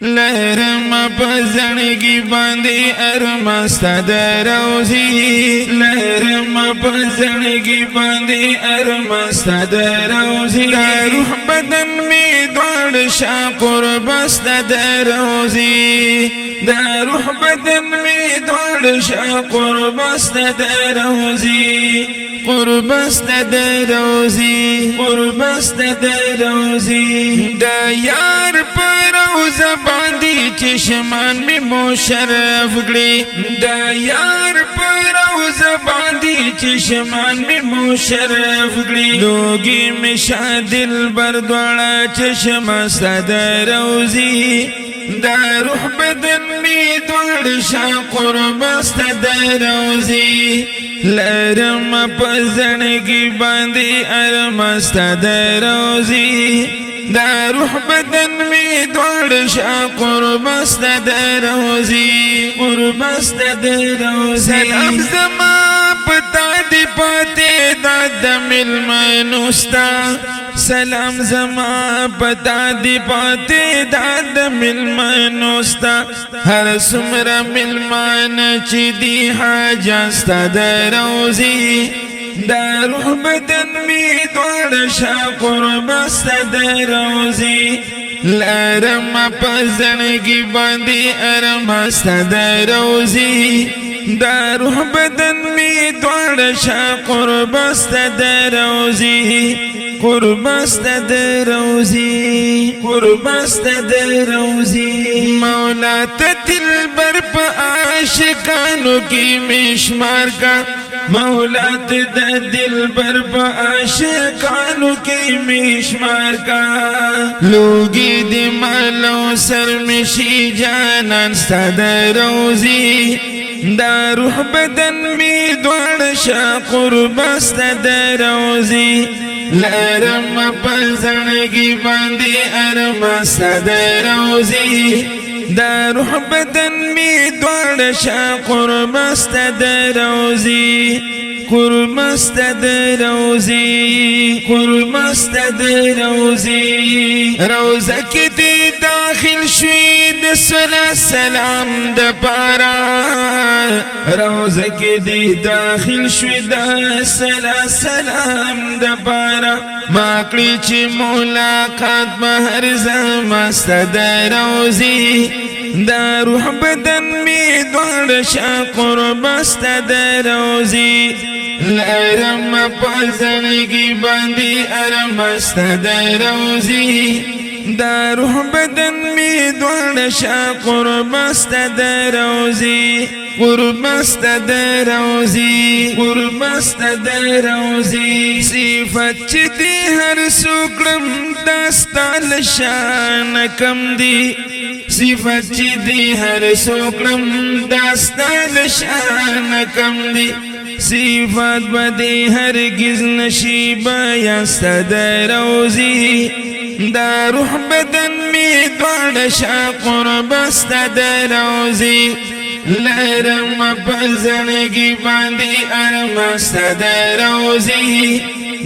لرم پزنگی باندی ارمستا دروزی لرم پزنگی باندی ارمستا دروزی روح بدن می دوڑ شا قربستا دروزی روح بدن می دوڑ شا قربستا دروزی قربستا دروزی قربستا دروزی دا یار پروز باندی چشمان می مشرف گلی دا یار پروز باندی چشمان می مشرف گلی لوگی مشا دل بردوڑا چشم صدر روزی دا روح بدن می دوڑ شا قربست دروزی لرم پزنگی باندی ارمست دروزی دا روح بدن می دوڑ شا قربست دروزی قربست دروزی سلام زما پتا دی پاتے داد ملمنوستا سلام زما پتا دی پاتے داد ملمنوستا ہر سمرا ملمان چی دی حاجستا دروزی دا روح بدن می دوڑ شا قربست دروزی لرم پزنگی باندی ارمست دروزی دا روح بدن می دوڑ شا قربست دروزی قربست دروزی قربست دروزی مولا تدل برپ عاشقانو کی مشمار کا مولا تدل برپ عاشقانو کی مشمار کا لوگی دی مالو سرمشی جانان دروزی دا روح بدن می دوڑ شا قربست دروزی لرم پزنگی باندی ارمست دروزی دا روح بدن می دوڑ شا قربست دروزی قربست دروزی قربست دروزی روزه کی دی داخل شوی د صلا سلام د پارا روزه کی دی داخل شوی د صلا سلام د پارا ماکړي چې ملاقات بهر زمست دروزی دا روح بدن می دوڑ شا قربست دروزی لرم پزنگی باندی ارمست دروزی دا روح بدن می دوڑ شا قربست دروزی قربست دروزی قربست دروزی صفت چی دی ہر سوکڑم داستان شان کم دی صفت چی دی ہر سوکڑم داستان شان کم دی صفات بدی ہرگز نشیب یست دروزی دا روح بدن می دوڑ شا قربست دروزی لرم پزنگی باندی ارمست دروزی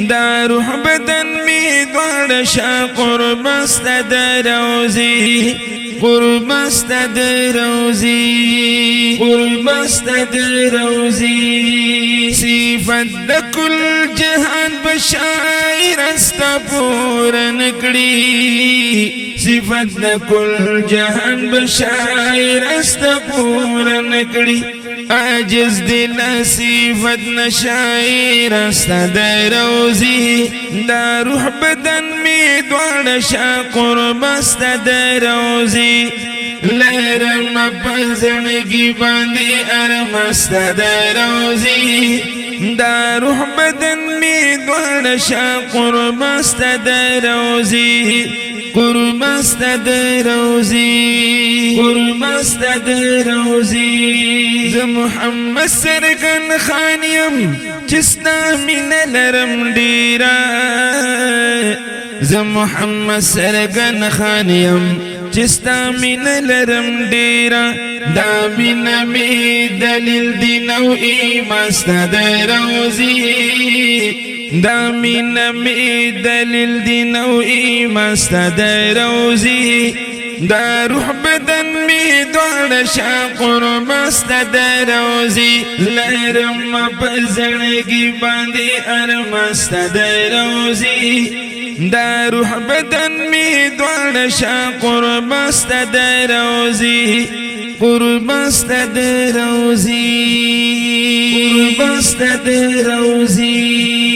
دا روح بدن می دوڑ شا قربست دروزی قربست دروزی قربست دروزی صفت د کل جهان بشایر است پورن کړي صفت د کل جهان بشایر است پورن کړي عاجز دل صفت نشایر است دروزی دا روح بدن می دوڑ شا قربست دروزی لرم پزنگی باندی ارمست دروزی دا روح بدن می دوڑ شا قربست دروزی قربست دروزی قربست دروزی ز محمد سرگن خانیم چستا من لرم ډیرا ز محمد سرگن خانیم چستا من لرم ډیرا دا بنا می دلیل دی نوعی مست دروزی دا مین می دلیل دی نوعی مست دروزی دا روح بدن می دوار شا قربست در روزی لرم پزنگی باندی ارمست در روزی دا روح بدن می دوار شا قربست در روزی قربست در روزی قربست در روزی